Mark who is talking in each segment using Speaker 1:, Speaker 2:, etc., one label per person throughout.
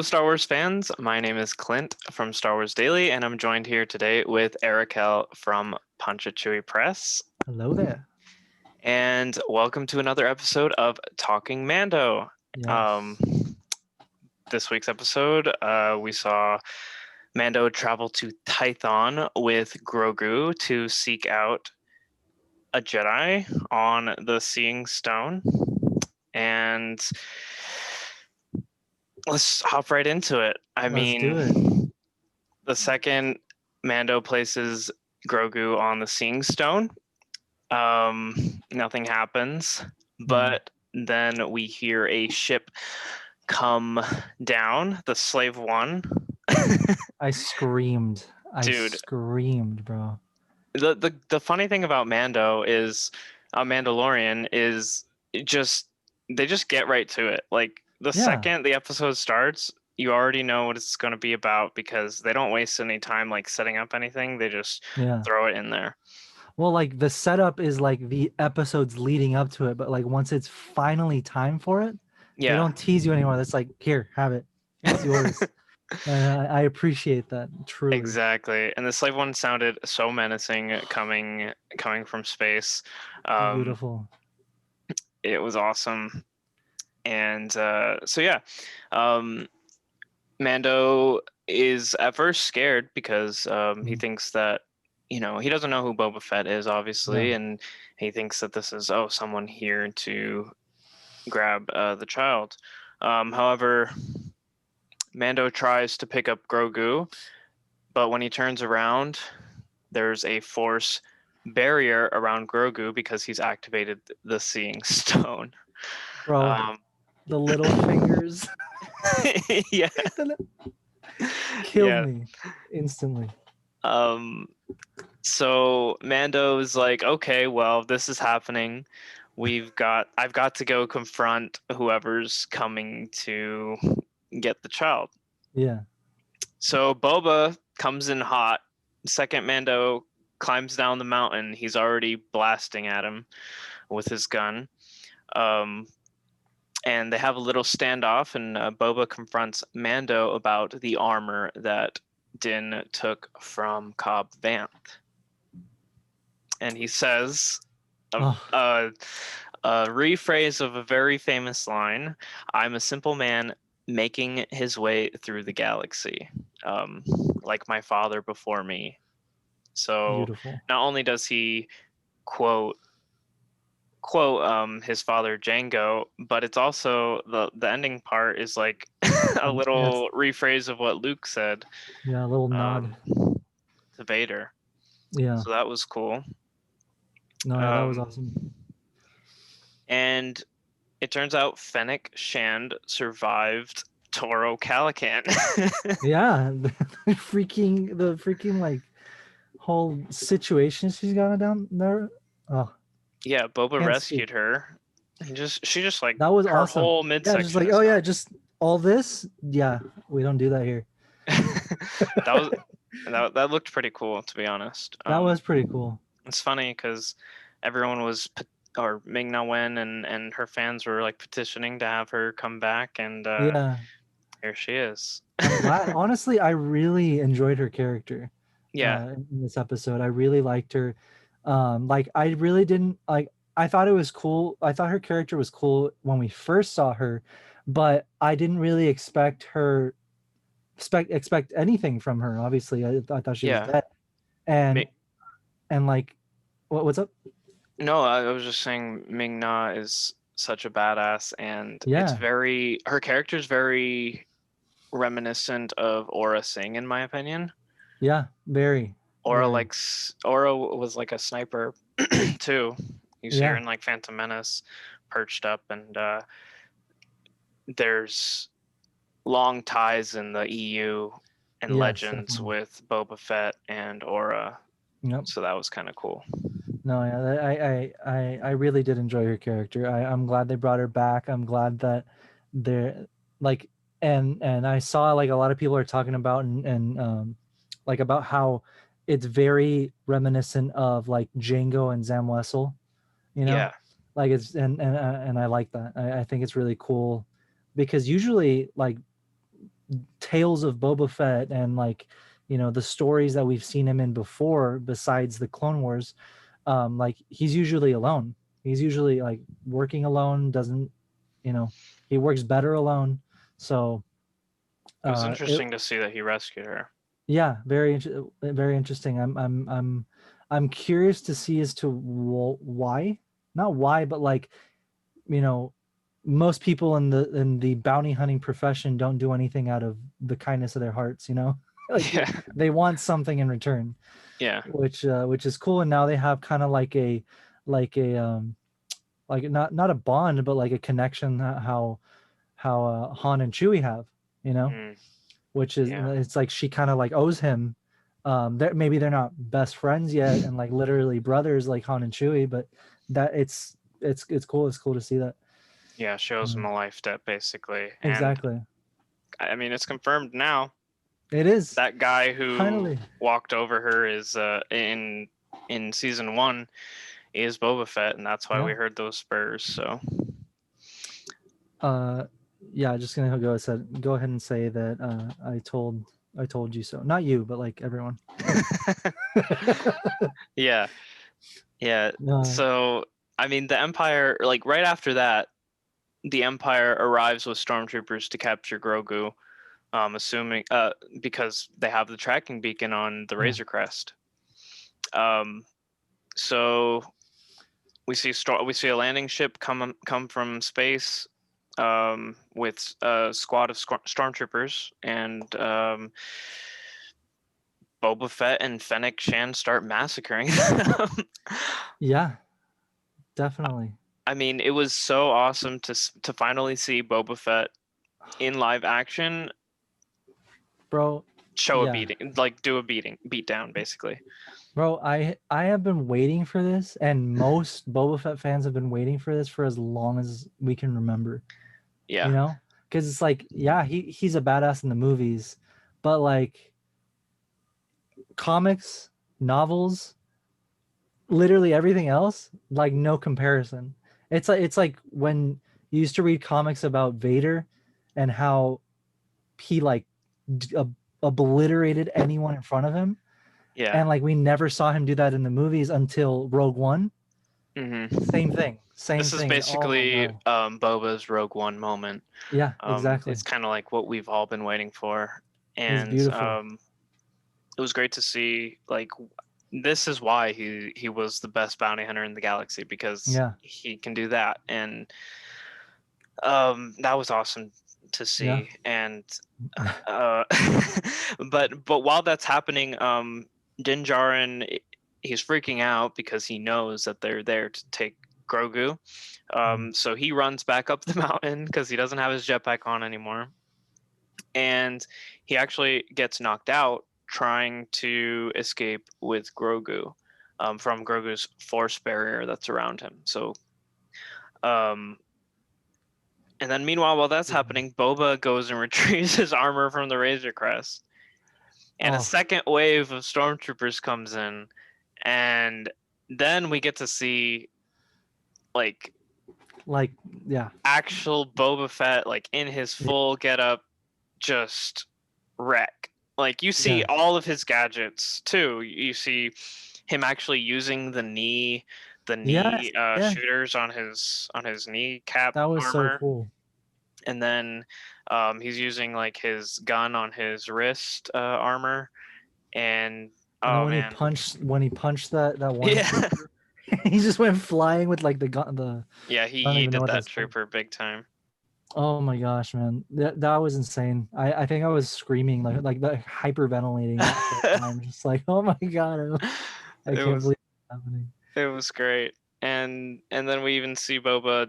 Speaker 1: Hello, Star Wars fans. My name is Clint from Star Wars Daily, and I'm joined here today with Erikel from Punch a Chewie Press.
Speaker 2: Hello there.
Speaker 1: And welcome to another episode of Talking Mando.
Speaker 2: Yes.
Speaker 1: This week's episode, we saw Mando travel to Tython with Grogu to seek out a Jedi on the Seeing Stone. And let's hop right into it.
Speaker 2: Let's do it.
Speaker 1: The second Mando places Grogu on the Seeing Stone, nothing happens, but then we hear a ship come down, the Slave One.
Speaker 2: I screamed.
Speaker 1: Dude.
Speaker 2: I screamed, bro.
Speaker 1: The funny thing about Mando is, Mandalorian is they just get right to it. Like the second the episode starts, you already know what it's going to be about because they don't waste any time like setting up anything. They just throw it in there.
Speaker 2: Well, like the setup is like the episodes leading up to it, but like once it's finally time for it, they don't tease you anymore. It's like, here, have it. It's yours. I appreciate that, truly.
Speaker 1: Exactly. And the Slave One sounded so menacing coming from space.
Speaker 2: Beautiful.
Speaker 1: It was awesome. And Mando is at first scared because he thinks that, he doesn't know who Boba Fett is, obviously, and he thinks that this is, someone here to grab the child. However, Mando tries to pick up Grogu, but when he turns around, there's a force barrier around Grogu because he's activated the Seeing Stone.
Speaker 2: Bro, the little fingers.
Speaker 1: Yeah.
Speaker 2: Killed me instantly.
Speaker 1: So Mando's like, okay, well, this is happening. I've got to go confront whoever's coming to get the child.
Speaker 2: Yeah.
Speaker 1: So Boba comes in hot. Second Mando climbs down the mountain. He's already blasting at him with his gun. And they have a little standoff, and Boba confronts Mando about the armor that Din took from Cobb Vanth. And he says a rephrase of a very famous line: "I'm a simple man making his way through the galaxy, like my father before me." So
Speaker 2: beautiful.
Speaker 1: Not only does he quote his father Django, but it's also the ending part is like a little rephrase of what Luke said.
Speaker 2: Yeah, a little nod
Speaker 1: to Vader.
Speaker 2: Yeah.
Speaker 1: So that was cool.
Speaker 2: No, that was awesome.
Speaker 1: And it turns out Fennec Shand survived Toro Calican.
Speaker 2: Yeah, the freaking like whole situation she's got down there. Oh.
Speaker 1: Yeah, Boba rescued her. She just like,
Speaker 2: that was
Speaker 1: her
Speaker 2: awesome.
Speaker 1: whole midsection.
Speaker 2: Just like, oh yeah, just all this. Yeah, we don't do that here.
Speaker 1: that looked pretty cool, to be honest.
Speaker 2: That was pretty cool.
Speaker 1: It's funny because everyone was, or Ming-Na Wen and her fans were like petitioning to have her come back, and here she is.
Speaker 2: Honestly, I really enjoyed her character.
Speaker 1: Yeah.
Speaker 2: In this episode, I really liked her. Like I really didn't like. I thought it was cool. I thought her character was cool when we first saw her, but I didn't really expect anything from her. Obviously, I thought she was dead. And like, what's up?
Speaker 1: No, I was just saying Ming-Na is such a badass, and it's her character's very reminiscent of Aura Singh, in my opinion.
Speaker 2: Yeah, very.
Speaker 1: Aura was like a sniper too. You see her in like Phantom Menace, perched up, and there's long ties in the EU and Legends with Boba Fett and Aura.
Speaker 2: Yep.
Speaker 1: So that was kind of cool.
Speaker 2: No, yeah, I really did enjoy her character. I'm glad they brought her back. I'm glad that they're like, and I saw like a lot of people are talking about and like about how it's very reminiscent of like Django and Zam Wessel, like it's and I like that. I think it's really cool because usually like tales of Boba Fett and like, you know, the stories that we've seen him in before, besides the Clone Wars, like he's usually alone. He's usually like working alone. Doesn't, you know, he works better alone. So
Speaker 1: It was
Speaker 2: it
Speaker 1: interesting to see that he rescued her.
Speaker 2: yeah, very interesting. I'm curious to see as to why, not why, but like, you know, most people in the bounty hunting profession don't do anything out of the kindness of their hearts, you know. Like
Speaker 1: Yeah,
Speaker 2: they want something in return,
Speaker 1: yeah,
Speaker 2: which is cool. And now they have kind of like a like not a bond, but like a connection, how Han and Chewie have, you know,
Speaker 1: mm,
Speaker 2: which is,
Speaker 1: yeah,
Speaker 2: it's like she kind of like owes him. Maybe they're not best friends yet and like literally brothers like Han and Chewie, but that it's cool. It's cool to see that.
Speaker 1: yeah. Shows him
Speaker 2: Um,
Speaker 1: a life debt basically, and
Speaker 2: exactly.
Speaker 1: I mean it's confirmed now.
Speaker 2: It is
Speaker 1: That guy who
Speaker 2: finally.
Speaker 1: walked over her is in season 1 is Boba Fett, and that's why we
Speaker 2: Yeah.
Speaker 1: heard those spurs. So
Speaker 2: Uh, yeah. Just gonna go ahead and say that I told you so. Not you, but like everyone.
Speaker 1: yeah, yeah.
Speaker 2: uh,
Speaker 1: So I mean, the Empire, like right after that, the Empire arrives with stormtroopers to capture Grogu. Assuming because they have the tracking beacon on the
Speaker 2: yeah.
Speaker 1: Razor Crest. Um, so we see a landing ship come from space with a squad of stormtroopers, and Boba Fett and Fennec Shan start massacring them.
Speaker 2: Yeah. Definitely,
Speaker 1: I mean, it was so awesome to finally see Boba Fett in live action
Speaker 2: bro.
Speaker 1: show a
Speaker 2: Yeah.
Speaker 1: beating, like do a beat down, basically.
Speaker 2: Bro, I have been waiting for this, and most Boba Fett fans have been waiting for this for as long as we can remember. You
Speaker 1: Yeah,
Speaker 2: know, because it's like, yeah, he's a badass in the movies, but like comics, novels, literally everything else, like no comparison. It's like when you used to read comics about Vader and how he like obliterated anyone in front of him,
Speaker 1: yeah.
Speaker 2: and like we never saw him do that in the movies until Rogue One. Same
Speaker 1: hmm
Speaker 2: thing. Same
Speaker 1: This is
Speaker 2: thing. Oh my
Speaker 1: basically
Speaker 2: god.
Speaker 1: Boba's Rogue One moment.
Speaker 2: Yeah, exactly.
Speaker 1: It's kind of like what we've all been waiting for,
Speaker 2: It's
Speaker 1: and
Speaker 2: beautiful.
Speaker 1: it was great to see. Like, this is why he was the best bounty hunter in the galaxy, because
Speaker 2: Yeah.
Speaker 1: he can do that, and that was awesome to
Speaker 2: Yeah.
Speaker 1: see. And uh, but while that's happening, Din Djarin, he's freaking out because he knows that they're there to take Grogu. So he runs back up the mountain because he doesn't have his jetpack on anymore, and he actually gets knocked out trying to escape with Grogu, from Grogu's force barrier that's around him. So, um, and then meanwhile, while that's happening, Boba goes and retrieves his armor from the Razor Crest, and a
Speaker 2: Oh,
Speaker 1: second wave of stormtroopers comes in, and then we get to see like
Speaker 2: like yeah.
Speaker 1: actual Boba Fett, like in his full getup, just wreck. Like you see
Speaker 2: Yeah.
Speaker 1: all of his gadgets too. You see him actually using the
Speaker 2: Yes.
Speaker 1: knee
Speaker 2: Yeah.
Speaker 1: shooters on his kneecap
Speaker 2: That was so
Speaker 1: armor,
Speaker 2: cool.
Speaker 1: and then he's using like his gun on his wrist armor, and
Speaker 2: And then
Speaker 1: oh man,
Speaker 2: when he punched that one
Speaker 1: yeah,
Speaker 2: trooper, he just went flying with like the gun.
Speaker 1: yeah, he
Speaker 2: I don't even know
Speaker 1: yeeted
Speaker 2: what
Speaker 1: that
Speaker 2: that's called.
Speaker 1: trooper big time.
Speaker 2: Oh my gosh, man, that was insane. I think I was screaming like hyperventilating that whole time, just like, oh my god, I
Speaker 1: it
Speaker 2: can't
Speaker 1: was
Speaker 2: believe it's happening.
Speaker 1: It was great, and then we even see Boba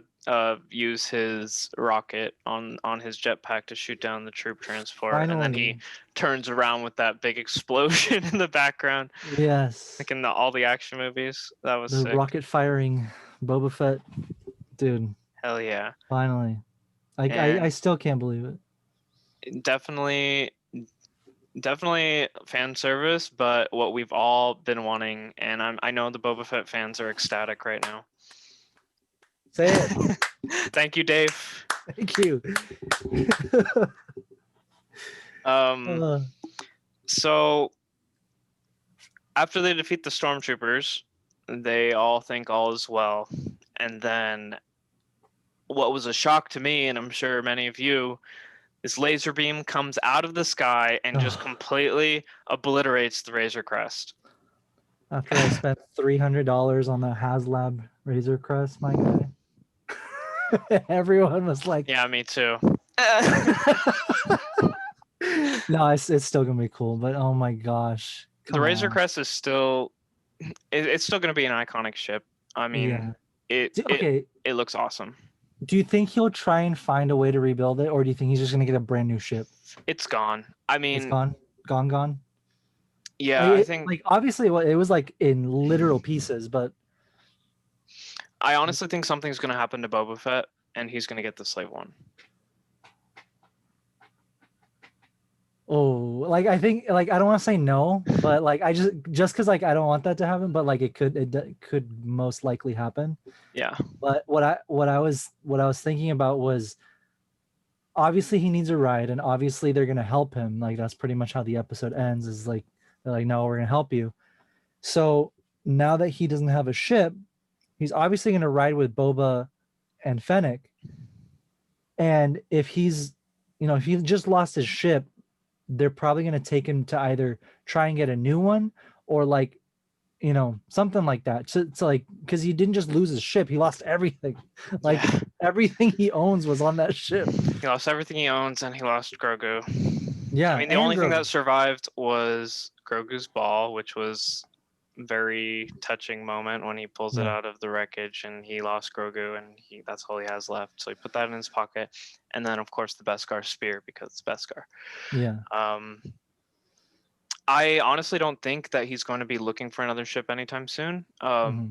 Speaker 1: use his rocket on his jetpack to shoot down the troop transport, and then
Speaker 2: Finally,
Speaker 1: he turns around with that big explosion in the background,
Speaker 2: yes,
Speaker 1: like in all the action movies. That was
Speaker 2: the
Speaker 1: sick.
Speaker 2: rocket firing Boba Fett, dude.
Speaker 1: Hell yeah,
Speaker 2: Finally, I
Speaker 1: and
Speaker 2: still can't believe it.
Speaker 1: definitely definitely fan service, but what we've all been wanting, and I know the Boba Fett fans are ecstatic right now.
Speaker 2: Say it.
Speaker 1: Thank you, Dave.
Speaker 2: Thank you.
Speaker 1: Um,
Speaker 2: Uh,
Speaker 1: so after they defeat the stormtroopers, they all think all is well, and then what was a shock to me, and I'm sure many of you, this laser beam comes out of the sky and just
Speaker 2: ugh.
Speaker 1: completely obliterates the Razor Crest.
Speaker 2: After I spent $300 on the HasLab Razor Crest, my guy, everyone was like,
Speaker 1: Yeah, me too.
Speaker 2: "No, it's still gonna be cool." But oh my gosh,
Speaker 1: The
Speaker 2: come
Speaker 1: Razor
Speaker 2: on,
Speaker 1: Crest is still it's still going to be an iconic ship. I mean,
Speaker 2: yeah.
Speaker 1: it it
Speaker 2: Okay,
Speaker 1: it looks awesome.
Speaker 2: do you think he'll try and find a way to rebuild it, or do you think he's just gonna get a brand new ship?
Speaker 1: It's gone. I
Speaker 2: It's
Speaker 1: mean,
Speaker 2: gone, gone, gone.
Speaker 1: yeah, I think
Speaker 2: Like obviously, it was like in literal pieces, but
Speaker 1: I honestly think something's going to happen to Boba Fett, and he's going to get the Slave One.
Speaker 2: oh, like I think, like I don't want to say no, but like I just because like I don't want that to happen, but like it could most likely happen.
Speaker 1: Yeah,
Speaker 2: But what I was thinking about was obviously he needs a ride, and obviously they're gonna help him. Like that's pretty much how the episode ends. Is like they're like, no, we're gonna help you. So now that he doesn't have a ship, he's obviously gonna ride with Boba and Fennec. And if he's, if he just lost his ship, they're probably gonna take him to either try and get a new one or like something like that. So like, because he didn't just lose his ship, he lost everything. Like
Speaker 1: yeah.
Speaker 2: everything he owns was on that ship.
Speaker 1: He lost everything he owns, and he lost Grogu. I
Speaker 2: Yeah,
Speaker 1: mean, the
Speaker 2: and
Speaker 1: only thing that
Speaker 2: Grogu.
Speaker 1: survived was Grogu's ball, which was a very touching moment when he pulls it
Speaker 2: Yeah,
Speaker 1: out of the wreckage, and he lost Grogu, and that's all he has left. So he put that in his pocket, and then of course the Beskar spear because it's Beskar.
Speaker 2: yeah.
Speaker 1: Um, I honestly don't think that he's going to be looking for another ship anytime soon.
Speaker 2: Hmm.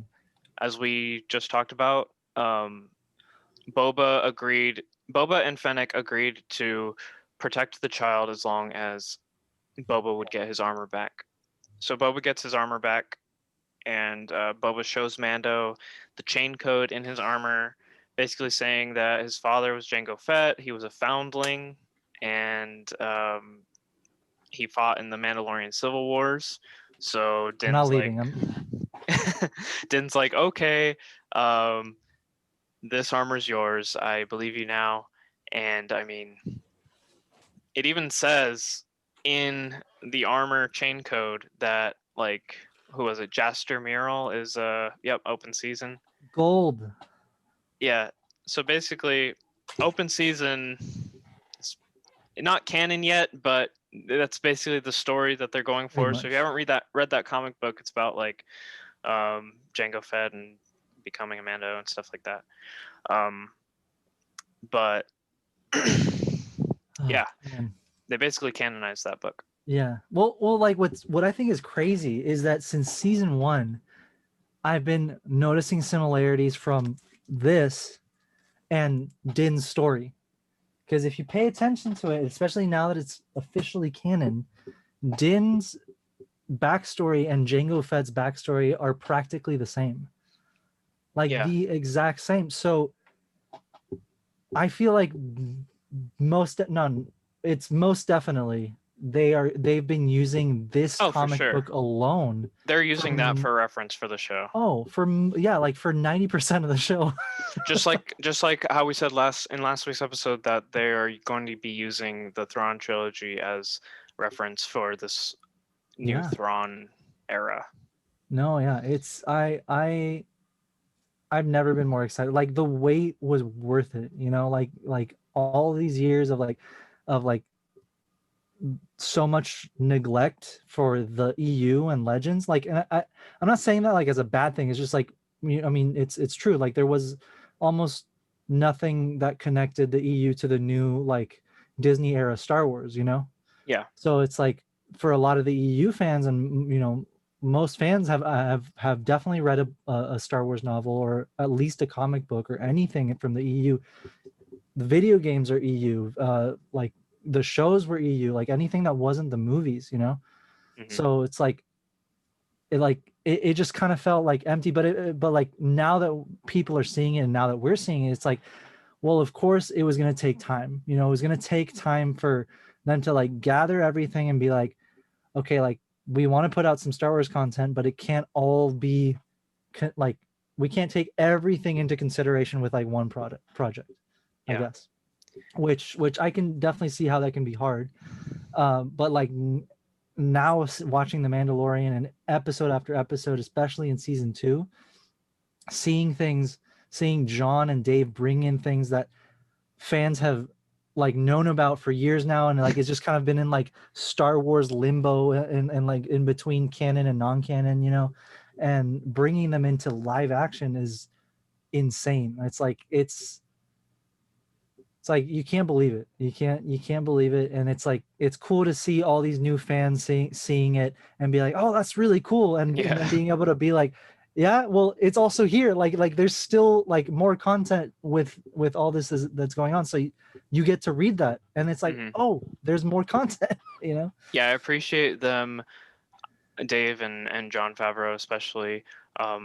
Speaker 1: As we just talked about, Boba agreed. Boba and Fennec agreed to protect the child as long as Boba would get his armor back. So Boba gets his armor back, and Boba shows Mando the chain code in his armor, basically saying that his father was Jango Fett. He was a foundling, and he fought in the Mandalorian Civil Wars. So
Speaker 2: I'm not
Speaker 1: Din's like,
Speaker 2: leaving. I'm
Speaker 1: Din's like, okay, um, this armor's yours. I believe you now. And I mean, it even says in the armor chain code that like who was it? Jaster Mural is open season.
Speaker 2: gold.
Speaker 1: Yeah. So basically, open season is not canon yet, but that's basically the story that they're going
Speaker 2: Pretty
Speaker 1: for. So if you
Speaker 2: much.
Speaker 1: haven't read that comic book, it's about like Jango Fett and becoming a Mando and stuff like that. But
Speaker 2: Oh,
Speaker 1: yeah,
Speaker 2: man.
Speaker 1: they basically canonized that book.
Speaker 2: Yeah. Well, like what I think is crazy is that since season one, I've been noticing similarities from this and Din's story. Because if you pay attention to it, especially now that it's officially canon, Din's backstory and Jango Fett's backstory are practically the same. Like
Speaker 1: Yeah.
Speaker 2: the exact same. So I feel like it's most definitely they've been using this
Speaker 1: Oh, for
Speaker 2: comic
Speaker 1: sure.
Speaker 2: book alone
Speaker 1: They're
Speaker 2: for
Speaker 1: using that for reference for the show.
Speaker 2: yeah, like for 90% of the show.
Speaker 1: just like how we said in last week's episode that they are going to be using the Thrawn trilogy as reference for this new
Speaker 2: Yeah.
Speaker 1: Thrawn era.
Speaker 2: No, yeah, it's I've never been more excited. Like the wait was worth it, like all these years of like so much neglect for the EU and Legends. Like, and I'm not saying that like as a bad thing. It's just like, I mean, it's true. Like there was almost nothing that connected the EU to the new like Disney era Star Wars.
Speaker 1: Yeah.
Speaker 2: So it's like for a lot of the EU fans, and most fans have definitely read a Star Wars novel or at least a comic book or anything from the EU. The video games are EU. Like the shows were EU. Like anything that wasn't the movies.
Speaker 1: Mm-hmm.
Speaker 2: So it's like it just kind of felt like empty. But like now that people are seeing it and now that we're seeing it, it's like, well, of course it was going to take time. It was going to take time for them to like gather everything and be like, okay, like we want to put out some Star Wars content, but it can't all be like we can't take everything into consideration with like one project, I
Speaker 1: Yeah.
Speaker 2: guess. Which I can definitely see how that can be hard. But like now watching The Mandalorian and episode after episode, especially in season 2, seeing John and Dave bring in things that fans have like known about for years now, and like it's just kind of been in like Star Wars limbo and like in between canon and non-canon, you know, and bringing them into live action is insane. It's like you can't believe it. You can't believe it, and it's like it's cool to see all these new fans seeing it and be like, oh, that's really cool, and then
Speaker 1: Yeah.
Speaker 2: being able to be like, yeah, well, it's also here. Like there's still like more content with all this that's going on. So you get to read that, and it's like,
Speaker 1: Hmm.
Speaker 2: oh, there's more content, you know?
Speaker 1: Yeah, I appreciate them, Dave and John Favreau especially,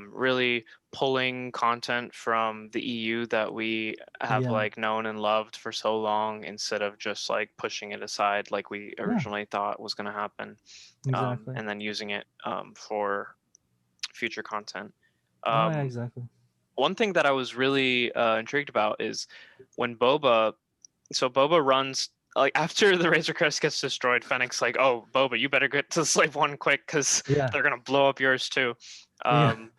Speaker 1: really pulling content from the EU that we have
Speaker 2: Yeah,
Speaker 1: like known and loved for so long, instead of just like pushing it aside like we
Speaker 2: yeah,
Speaker 1: originally thought was going to happen,
Speaker 2: exactly.
Speaker 1: and then using it for future content.
Speaker 2: No, yeah,
Speaker 1: Um,
Speaker 2: exactly.
Speaker 1: one thing that I was really intrigued about is when Boba runs, like after the Razor Crest gets destroyed, Fennec's like, "Oh, Boba, you better get to Slave One quick, because
Speaker 2: Yeah,
Speaker 1: they're gonna blow up yours too."
Speaker 2: yeah,
Speaker 1: Um,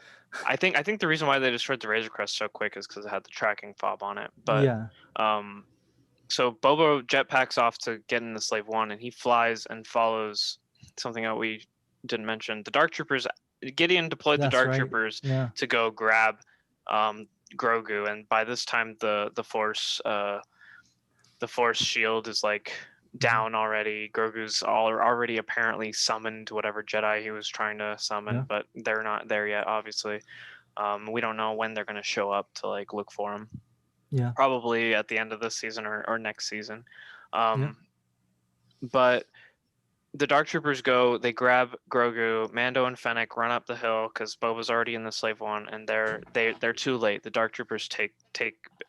Speaker 1: I think the reason why they destroyed the Razor Crest so quick is because it had the tracking fob on it. But
Speaker 2: yeah,
Speaker 1: um, so Boba jetpacks off to get in the Slave One, and he flies and follows something that we didn't mention. The Dark Troopers. Gideon deployed the
Speaker 2: that's
Speaker 1: Dark
Speaker 2: right.
Speaker 1: Troopers
Speaker 2: Yeah,
Speaker 1: to go grab Grogu, and by this time the Force shield is like
Speaker 2: mhm,
Speaker 1: down already. Grogu's already apparently summoned whatever Jedi he was trying to summon,
Speaker 2: yeah,
Speaker 1: but they're not there yet. Obviously, we don't know when they're going to show up to like look for him.
Speaker 2: yeah,
Speaker 1: Probably at the end of this season or next season.
Speaker 2: yeah,
Speaker 1: Um, but the Dark Troopers go. They grab Grogu. Mando and Fennec run up the hill because Boba's already in the Slave One, and they're too late. The Dark Troopers take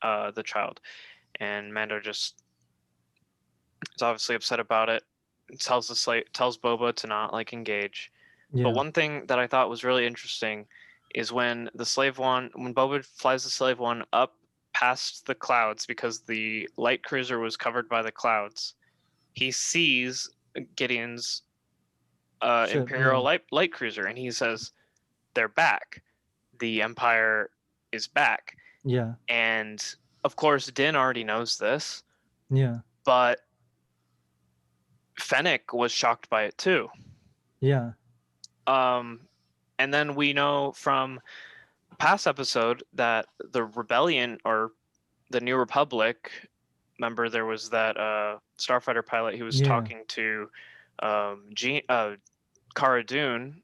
Speaker 1: the child, and Mando just is obviously upset about it. Tells Boba to not like engage. But
Speaker 2: yeah,
Speaker 1: one thing that I thought was really interesting is when Boba flies the Slave One up past the clouds, because the light cruiser was covered by the clouds, he sees Gideon's
Speaker 2: shit,
Speaker 1: Imperial
Speaker 2: yeah,
Speaker 1: light cruiser, and he says, "They're back. The Empire is back."
Speaker 2: yeah,
Speaker 1: And of course, Din already knows this,
Speaker 2: yeah,
Speaker 1: but Fennec was shocked by it too.
Speaker 2: yeah,
Speaker 1: Um, and then we know from past episode that the rebellion, or the New Republic, remember there was that starfighter pilot who was
Speaker 2: yeah,
Speaker 1: talking to Cara Dune,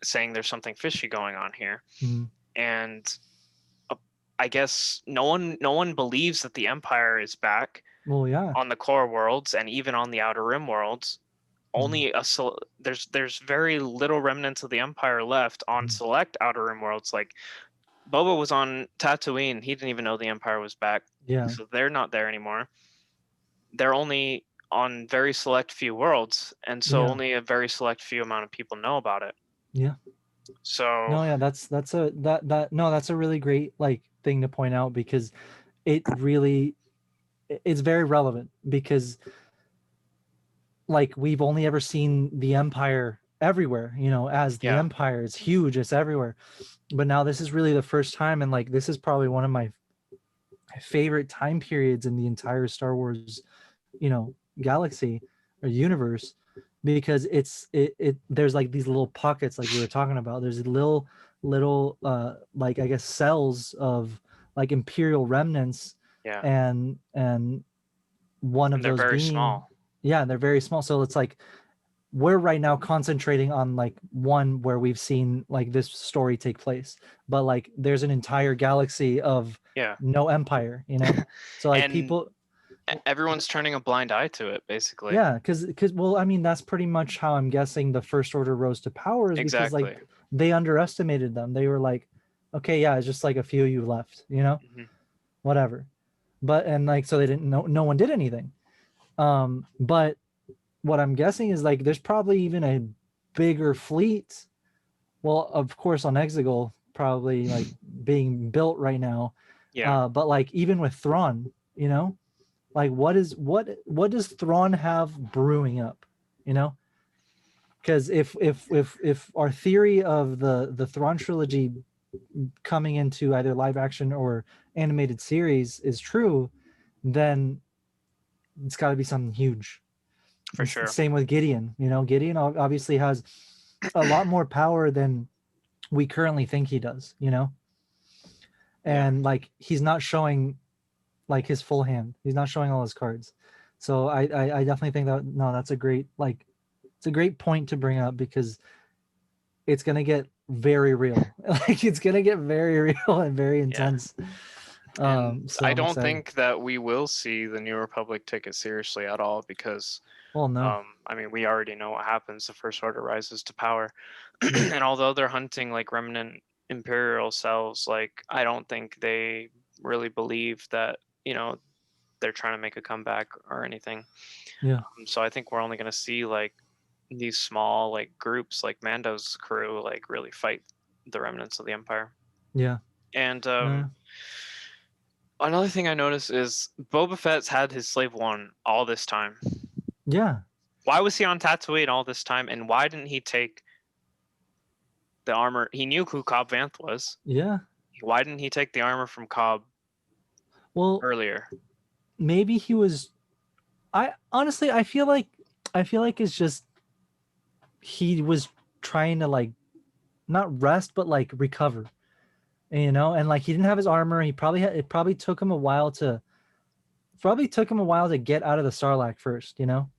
Speaker 1: saying there's something fishy going on here,
Speaker 2: mhm,
Speaker 1: and uh, I guess no one believes that the Empire is back
Speaker 2: well, yeah,
Speaker 1: on the core worlds, and even on the Outer Rim worlds.
Speaker 2: mhm,
Speaker 1: There's very little remnants of the Empire left on
Speaker 2: mhm,
Speaker 1: select Outer Rim worlds. Like Boba was on Tatooine, he didn't even know the Empire was back,
Speaker 2: yeah,
Speaker 1: so they're not there anymore. They're only on very select few worlds, and so
Speaker 2: yeah,
Speaker 1: only a very select few amount of people know about it.
Speaker 2: yeah.
Speaker 1: So
Speaker 2: No, yeah, that's a that no, that's a really great like thing to point out because it really it's very relevant because like we've only ever seen the Empire everywhere, you know, as the
Speaker 1: yeah,
Speaker 2: Empire. It's huge, it's everywhere. But now this is really the first time, and like this is probably one of my favorite time periods in the entire Star Wars, you know, galaxy or universe, because it there's like these little pockets like we were talking about. There's little like I guess cells of like Imperial remnants,
Speaker 1: yeah,
Speaker 2: and one of
Speaker 1: and they're
Speaker 2: those
Speaker 1: very
Speaker 2: being,
Speaker 1: small.
Speaker 2: yeah, they're very small. So it's like we're right now concentrating on like one where we've seen like this story take place, but like there's an entire galaxy of
Speaker 1: Yeah,
Speaker 2: no empire, you know. So like
Speaker 1: and
Speaker 2: people,
Speaker 1: everyone's turning a blind eye to it, basically.
Speaker 2: yeah, because well, I mean that's pretty much how I'm guessing the First Order rose to power, is because like
Speaker 1: Exactly.
Speaker 2: they underestimated them. They were like, okay, yeah, it's just like a few of you left, you know,
Speaker 1: Hmm.
Speaker 2: whatever. But and like so they didn't know, no one did anything. But what I'm guessing is like there's probably even a bigger fleet. Well, of course on Exegol probably like being built right now.
Speaker 1: Yeah,
Speaker 2: But like even with Thrawn, you know, like what does Thrawn have brewing up, you know? Because if our theory of the Thrawn trilogy coming into either live action or animated series is true, then it's got to be something huge.
Speaker 1: for sure.
Speaker 2: Same with Gideon. You know, Gideon obviously has a lot more power than we currently think he does. You know,
Speaker 1: Yeah.
Speaker 2: and like he's not showing like his full hand. He's not showing all his cards. So I definitely think that no, that's a great like it's a great point to bring up because it's gonna get very real. Like it's gonna get very real and very
Speaker 1: Yeah.
Speaker 2: intense.
Speaker 1: And
Speaker 2: So
Speaker 1: I
Speaker 2: I'm
Speaker 1: don't
Speaker 2: excited.
Speaker 1: think that we will see the New Republic take it seriously at all because,
Speaker 2: Well, no,
Speaker 1: I mean, we already know what happens. The First Order rises to power.
Speaker 2: yeah,
Speaker 1: And although they're hunting like remnant Imperial cells, like, I don't think they really believe that, they're trying to make a comeback or anything.
Speaker 2: yeah,
Speaker 1: So I think we're only going to see like these small like groups like Mando's crew like really fight the remnants of the Empire.
Speaker 2: yeah.
Speaker 1: And
Speaker 2: No,
Speaker 1: another thing I noticed is Boba Fett's had his Slave One all this time.
Speaker 2: yeah,
Speaker 1: Why was he on Tatooine all this time, and why didn't he take the armor? He knew who Cobb Vanth was.
Speaker 2: yeah.
Speaker 1: Why didn't he take the armor from Cobb
Speaker 2: Well,
Speaker 1: earlier?
Speaker 2: maybe he was. I honestly, I feel like it's just he was trying to like not rest but like recover, you know, and like he didn't have his armor. He probably had it. Probably took him a while to get out of the Sarlacc first, you know.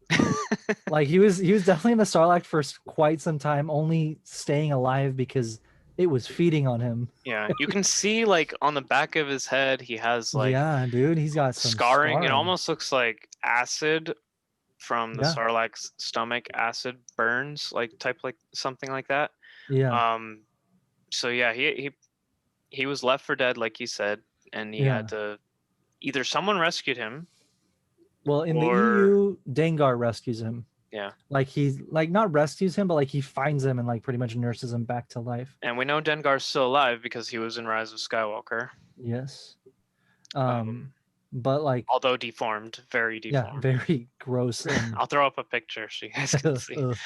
Speaker 2: Like he was definitely in the Sarlacc for quite some time, only staying alive because it was feeding on him.
Speaker 1: Yeah, you can see like on the back of his head, he has like
Speaker 2: Yeah, dude, he's got some
Speaker 1: scarring. It
Speaker 2: scarring.
Speaker 1: almost looks like acid from the
Speaker 2: Yeah,
Speaker 1: Sarlacc's stomach, acid burns, like something like that.
Speaker 2: yeah,
Speaker 1: Um, so yeah, he was left for dead, like you said, and he had
Speaker 2: yeah.
Speaker 1: to either someone rescued him
Speaker 2: Well, in the
Speaker 1: or
Speaker 2: EU, Dengar rescues him.
Speaker 1: yeah.
Speaker 2: Like he's like not rescues him, but like he finds him and like pretty much nurses him back to life.
Speaker 1: And we know Dengar's still alive because he was in Rise of Skywalker.
Speaker 2: Yes.
Speaker 1: Um,
Speaker 2: But like
Speaker 1: although deformed, very
Speaker 2: yeah,
Speaker 1: deformed.
Speaker 2: very gross and
Speaker 1: I'll throw up a picture so you guys can see.
Speaker 2: ugh.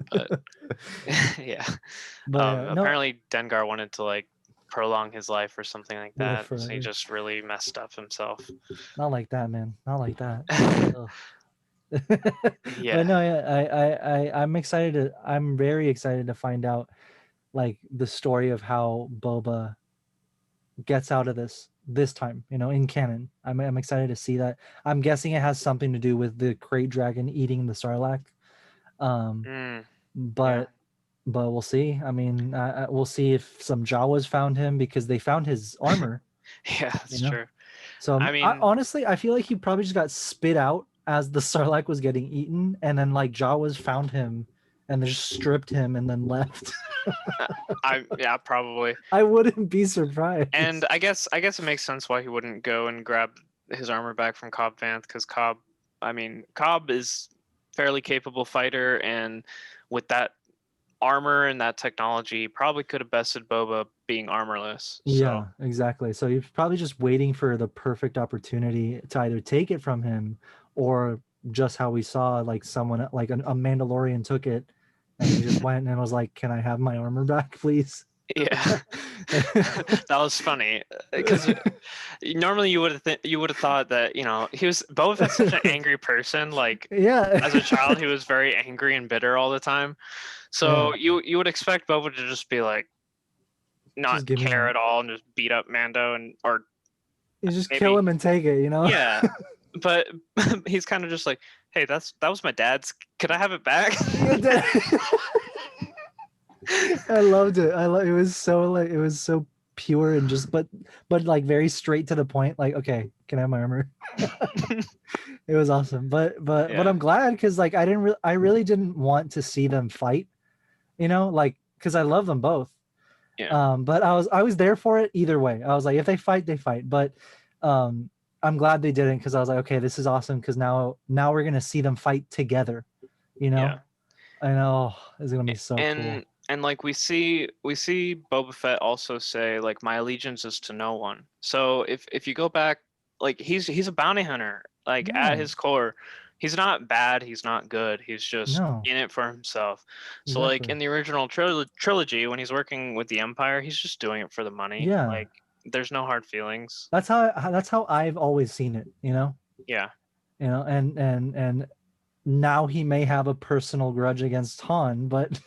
Speaker 1: But yeah,
Speaker 2: But yeah, no,
Speaker 1: apparently Dengar wanted to like prolong his life or something like
Speaker 2: live
Speaker 1: that, so he
Speaker 2: forever.
Speaker 1: just really messed up himself.
Speaker 2: Not like that, man. Not like that. Ugh. But
Speaker 1: Yeah,
Speaker 2: no, yeah, I'm excited to. I'm very excited to find out like the story of how Boba gets out of this time, you know, in canon. I'm excited to see that. I'm guessing it has something to do with the crate dragon eating the Sarlacc. Um,
Speaker 1: mm, yeah,
Speaker 2: but we'll see. I mean, we'll see if some Jawas found him because they found his armor,
Speaker 1: yeah,
Speaker 2: you
Speaker 1: that's
Speaker 2: know.
Speaker 1: true.
Speaker 2: So
Speaker 1: I
Speaker 2: I,
Speaker 1: mean,
Speaker 2: honestly, I feel like he probably just got spit out as the Sarlacc was getting eaten, and then like Jawas found him and they just stripped him and then left.
Speaker 1: uh, I yeah, probably.
Speaker 2: I wouldn't be surprised.
Speaker 1: And I guess it makes sense why he wouldn't go and grab his armor back from Cobb Vanth because Cobb is fairly capable fighter, and with that armor and that technology, he probably could have bested Boba being armorless. So
Speaker 2: Yeah, exactly. So you're probably just waiting for the perfect opportunity to either take it from him or just how we saw like someone like a Mandalorian took it and he just went and was like, "Can I have my armor back, please?"
Speaker 1: yeah, that was funny because normally you would have thought that Boba Fett's such an angry person. Like
Speaker 2: Yeah.
Speaker 1: as a child, he was very angry and bitter all the time.
Speaker 2: Yeah.
Speaker 1: So you would expect Boba to just be like not
Speaker 2: Just give me
Speaker 1: care
Speaker 2: my
Speaker 1: at all and just beat up Mando or
Speaker 2: you just kill
Speaker 1: maybe
Speaker 2: him and take it, you know?
Speaker 1: yeah, but he's kind of just like, hey, that was my dad's. Could I have it back?
Speaker 2: I loved it. It was so like it was so pure and just but like very straight to the point. Like, okay, can I have my armor? It was awesome. But
Speaker 1: Yeah,
Speaker 2: I'm glad because like I really didn't want to see them fight, you know, like because I love them both.
Speaker 1: yeah,
Speaker 2: But I was there for it either way. I was like, if they fight, they fight. But um I'm glad they didn't, because I was like, okay, this is awesome, because now we're gonna see them fight together, you know.
Speaker 1: Yeah.
Speaker 2: I know it's gonna be so cool.
Speaker 1: And like we see Boba Fett also say like my allegiance is to no one. So if you go back, like he's a bounty hunter. Like at
Speaker 2: Yeah,
Speaker 1: his core, he's not bad, he's not good. He's just
Speaker 2: no,
Speaker 1: in it for himself. So like
Speaker 2: exactly.
Speaker 1: in the original trilogy when he's working with the Empire, he's just doing it for the money.
Speaker 2: Yeah,
Speaker 1: Like there's no hard feelings.
Speaker 2: that's how I've always seen it, you know.
Speaker 1: Yeah.
Speaker 2: And now he may have a personal grudge against Han, but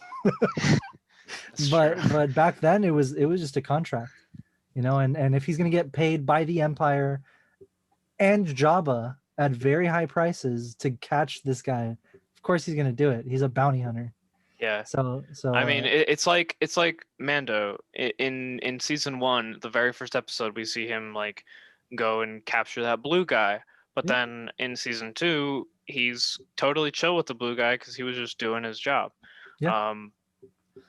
Speaker 1: That's true.
Speaker 2: but back then it was just a contract, you know. And if he's gonna get paid by the Empire and Jabba at very high prices to catch this guy, of course he's gonna do it. He's a bounty hunter.
Speaker 1: Yeah.
Speaker 2: So
Speaker 1: I mean, it's like Mando in season one, the very first episode, we see him like go and capture that blue guy. But
Speaker 2: yeah,
Speaker 1: then in season two, he's totally chill with the blue guy because he was just doing his job.
Speaker 2: yeah.
Speaker 1: Um,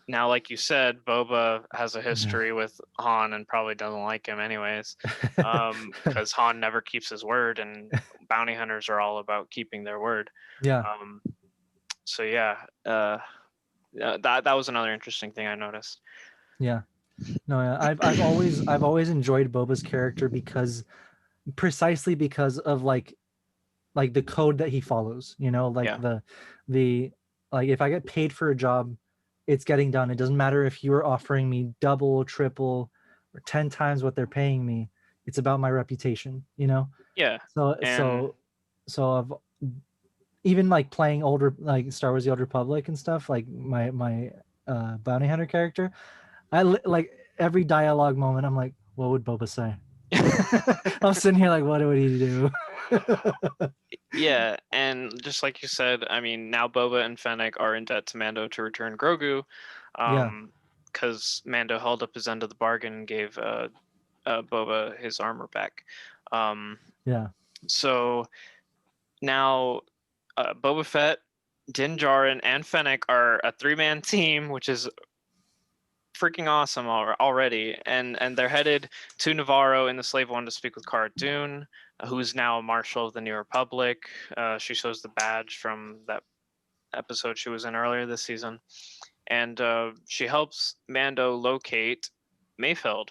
Speaker 1: Now, like you said, Boba has a history with Han and probably doesn't like him anyways, because Han never keeps his word, and bounty hunters are all about keeping their word.
Speaker 2: Yeah,
Speaker 1: Um, so yeah, that was another interesting thing I noticed.
Speaker 2: yeah. No, yeah. I've always enjoyed Boba's character, because precisely because of like the code that he follows, you know, like
Speaker 1: Yeah,
Speaker 2: the like, if I get paid for a job, it's getting done. It doesn't matter if you're offering me double, triple, or 10 times what they're paying me. It's about my reputation, you know.
Speaker 1: yeah,
Speaker 2: So
Speaker 1: and
Speaker 2: I've even like playing older, like Star Wars: The Old Republic and stuff, like my bounty hunter character. Like every dialogue moment, I'm like, what would Boba say? I'm sitting here like, what would he do?
Speaker 1: yeah, and just like you said, I mean, now Boba and Fennec are in debt to Mando to return Grogu,
Speaker 2: Yeah,
Speaker 1: because Mando held up his end of the bargain and gave Boba his armor back. Um,
Speaker 2: yeah,
Speaker 1: so now Boba Fett, Din Djarin, and Fennec are a three-man team, which is freaking awesome already. And they're headed to Navarro in the Slave One to speak with Cara Dune, who's now a Marshal of the New Republic. She shows the badge from that episode she was in earlier this season, and she helps Mando locate Mayfeld,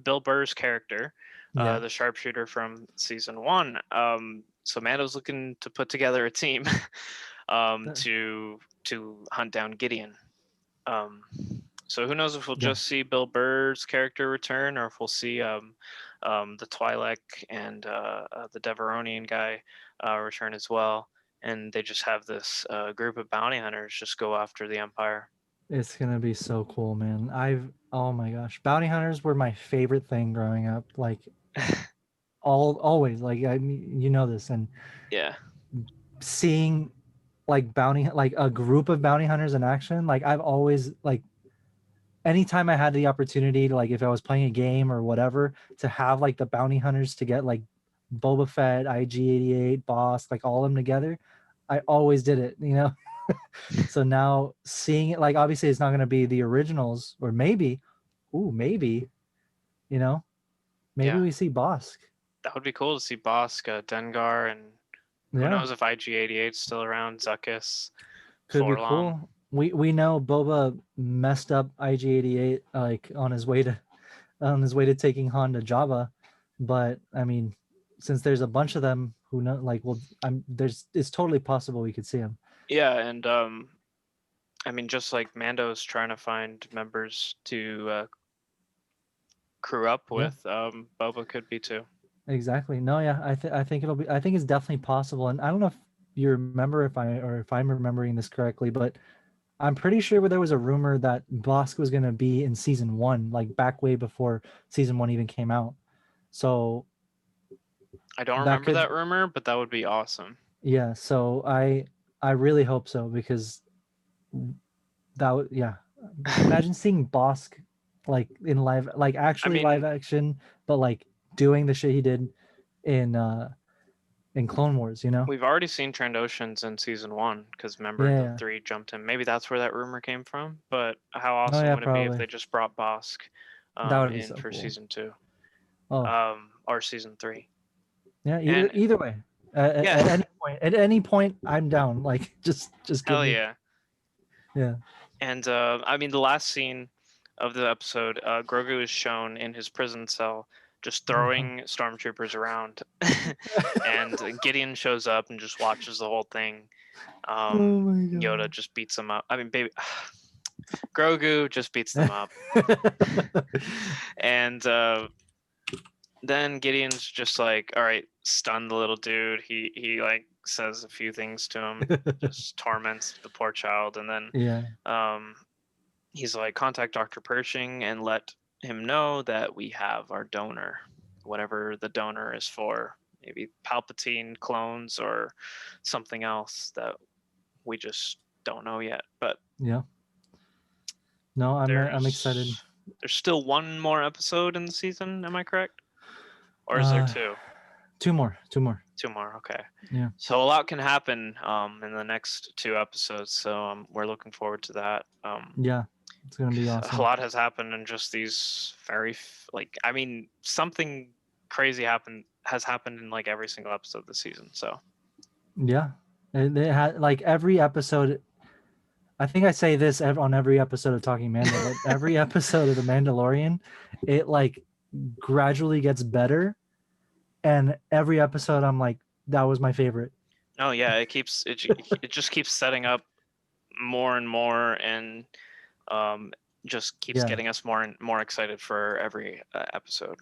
Speaker 1: Bill Burr's character,
Speaker 2: yeah.
Speaker 1: the sharpshooter from season one. So Mando's looking to put together a team
Speaker 2: Th-
Speaker 1: to hunt down Gideon. Um, so who knows if we'll
Speaker 2: yeah,
Speaker 1: just see Bill Burr's character return, or if we'll see the Twi'lek and the Deveronian guy return as well, and they just have this group of bounty hunters just go after the Empire.
Speaker 2: it's gonna be so cool, man. Oh my gosh, bounty hunters were my favorite thing growing up. Like, always, like, I mean, you know this. And
Speaker 1: Yeah,
Speaker 2: seeing like a group of bounty hunters in action, like I've always like, anytime I had the opportunity to, like, if I was playing a game or whatever, to have like the bounty hunters to get like Boba Fett, IG-88, Boss, like all of them together, I always did it, you know. So now seeing it, like, obviously it's not going to be the originals, or maybe, ooh, maybe, you know, maybe
Speaker 1: yeah,
Speaker 2: we see Bosk.
Speaker 1: that would be cool to see Bossk, Dengar, and who
Speaker 2: Yeah,
Speaker 1: knows if IG-88's still around, Zuckuss,
Speaker 2: could be
Speaker 1: Forlon.
Speaker 2: cool. We know Boba messed up IG-88, like on his way to taking Han to Jabba, but I mean, since there's a bunch of them, who know, like, well, it's totally possible we could see him.
Speaker 1: Yeah, and I mean, just like Mando's trying to find members to crew up
Speaker 2: Yeah,
Speaker 1: with, Boba could be too.
Speaker 2: exactly. No, yeah, I think it's definitely possible. And I don't know if you remember, if I'm remembering this correctly, but I'm pretty sure there was a rumor that Bosk was going to be in season one, like back way before season one even came out. So
Speaker 1: I don't
Speaker 2: that
Speaker 1: remember
Speaker 2: could,
Speaker 1: that rumor, but that would be awesome.
Speaker 2: yeah. So I really hope so, because that would, yeah. Imagine seeing Bosk like in live, like
Speaker 1: I
Speaker 2: actually live
Speaker 1: mean,
Speaker 2: action, but like doing the shit he did in Clone Wars, you know?
Speaker 1: we've already seen Trandoshans in season one because
Speaker 2: Yeah,
Speaker 1: remember
Speaker 2: yeah,
Speaker 1: the
Speaker 2: yeah.
Speaker 1: three jumped him. Maybe that's where that rumor came from. But how
Speaker 2: Oh
Speaker 1: awesome
Speaker 2: yeah,
Speaker 1: would it be if
Speaker 2: probably.
Speaker 1: they just brought Bosk
Speaker 2: That would be
Speaker 1: in
Speaker 2: so
Speaker 1: for
Speaker 2: cool.
Speaker 1: season two,
Speaker 2: Oh,
Speaker 1: or season three?
Speaker 2: Yeah,
Speaker 1: And
Speaker 2: either way.
Speaker 1: yeah,
Speaker 2: At any point, I'm down. Like, just give
Speaker 1: hell
Speaker 2: me.
Speaker 1: yeah.
Speaker 2: Yeah.
Speaker 1: And I mean, the last scene of the episode, Grogu is shown in his prison cell just
Speaker 2: Yeah.
Speaker 1: throwing stormtroopers around, and Gideon shows up and just watches the whole thing.
Speaker 2: Oh my
Speaker 1: Yoda
Speaker 2: god.
Speaker 1: just beats them up. I mean, baby, Grogu just beats them up, and then Gideon's just like, all right, stun the little dude. He like says a few things to him, just torments the poor child, and then
Speaker 2: Yeah.
Speaker 1: um, he's like, contact Dr. Pershing and let him know that we have our donor, whatever the donor is for. Maybe Palpatine clones or something else that we just don't know yet. But
Speaker 2: Yeah. No, I'm excited.
Speaker 1: there's still one more episode in the season. Am I correct? Or is there
Speaker 2: Uh,
Speaker 1: two?
Speaker 2: two more.
Speaker 1: Two more. Okay.
Speaker 2: Yeah.
Speaker 1: So a lot can happen in the next two episodes. So we're looking forward to that.
Speaker 2: Yeah. It's gonna be
Speaker 1: A
Speaker 2: awesome.
Speaker 1: lot has happened in just these like, I mean, something crazy has happened in like every single episode this season. So
Speaker 2: Yeah. They had like every episode. I think I say this on every episode of Talking Mando, but every episode of The Mandalorian, it like gradually gets better, and every episode I'm like, that was my favorite.
Speaker 1: oh yeah, it just keeps setting up more and more, and just keeps
Speaker 2: Yeah.
Speaker 1: getting us more and more excited for every episode.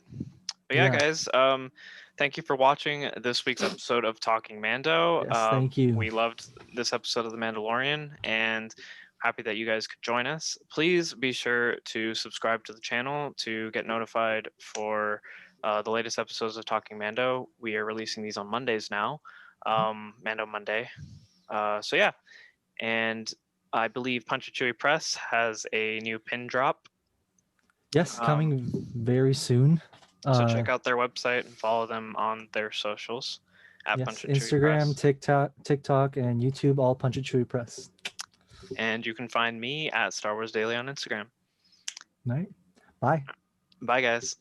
Speaker 1: But yeah,
Speaker 2: Yeah.
Speaker 1: guys, thank you for watching this week's episode of Talking Mando.
Speaker 2: Yes. Thank you.
Speaker 1: We loved this episode of The Mandalorian, and happy that you guys could join us. Please be sure to subscribe to the channel to get notified for the latest episodes of Talking Mando. We are releasing these on Mondays now, Mando Monday. So yeah, and I believe Punch and Chewie Press has a new pin drop.
Speaker 2: Yes, coming very soon.
Speaker 1: So check out their website and follow them on their socials at
Speaker 2: Yes,
Speaker 1: Punch and Chewie
Speaker 2: Instagram,
Speaker 1: Press.
Speaker 2: TikTok, and YouTube, all Punch and Chewie Press.
Speaker 1: And you can find me at Star Wars Daily on Instagram.
Speaker 2: All right. Bye.
Speaker 1: Bye, guys.